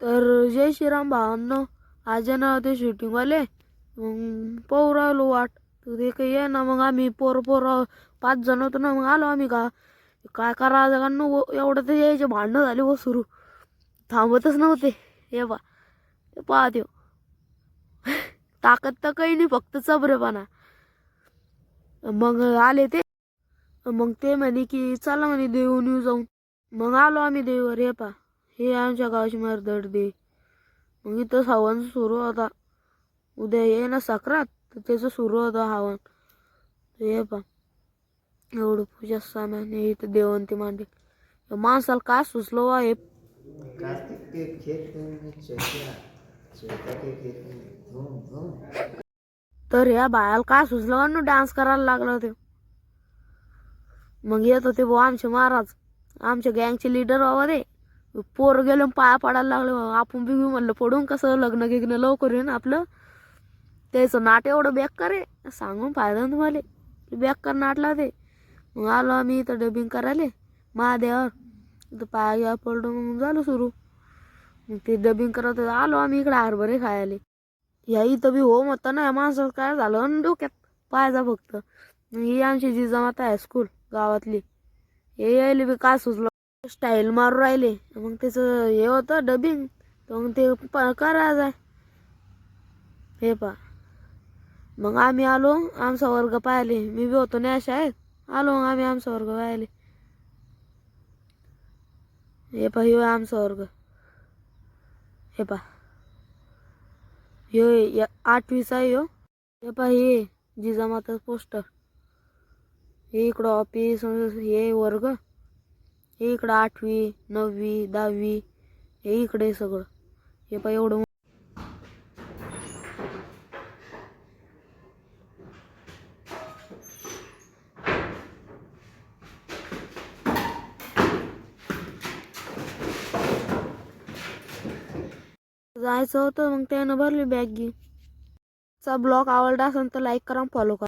तर जय श्रीराम भावांनो, आज आहे ना ते शूटिंगवाले मग पाहू राहिलो वाट. तर ते काही आहे ना, मग आम्ही पोर 5 जण होतो ना, मग आलो आम्ही काय करा एवढं तर यायचे भांडणं झाले व सुरू थांबतच नव्हते. हे ते पाहते ताकद तर काही नाही, फक्त चबरेपणा. मग आले ते, मग ते म्हणे की चला म्हणे देऊन येऊ जाऊन. मग आलो आम्ही देवीवर. हे आमच्या गावाची मर्दड दे. मग इथं हवन सुरू होता. उद्या ये ना सक्रात, तर त्याचं सुरू होतं हवन. हे एवढं पूजा सामान हे इथं देवंती मांडे. माणसाला काय सुचलो वा हे. कार्तिक के खेत में चैता के खेत में धूम धूम. तर ह्या बायाला काय सुचलं ना, डान्स करायला लागलं ते. मग येत होते भाऊ आमचे महाराज, आमच्या गँगचे लीडर बाबा ते. पोर गेलो पाया पडायला लागले. आपण बी म्हणलं पडून कसं लग्न गिग्न लवकर येईन आपलं. त्याचं नाट एवढं बेकार आहे, सांगून फायदा ना तुम्हाला. बेकार नाटला ते. मग आलो आम्ही इथं डबिंग करायला महादेवावर. इथं पाया घ्या पडलो, मग झालं सुरू. मग ते डबिंग करत आलो आम्ही इकडे हरभरे खायला. या इथं बी हो म्हणता ना, या माणसाचं काय झालं आणि डोक्यात पाहायचा फक्त. ही आमची जिजामाता हायस्कूल गावातली. हे यायले बी काय सुचलं, स्टाईल मारू राहिले. मग त्याचं हे होतं डबिंग, तर मग ते करायचं. हे मग आम्ही आलो आमचा वर्ग पाहिले. मी बी होतो ना शाळेत. आलो मग आम्ही आमचा वर्ग पाहिले. हे आमचा वर्ग. हे हे 8वीचा आहे ह्यो. हे जिजामाता पोस्टर. हे इकडं ऑफिस, हे वर्ग. हे इकडं 8वी 9वी 10वी हे इकडे सगळं. हे एवढं जायचं होतं. मग त्यानं भरली बॅग चा ब्लॉग आवडला असेल तर लाईक करा, फॉलो करा.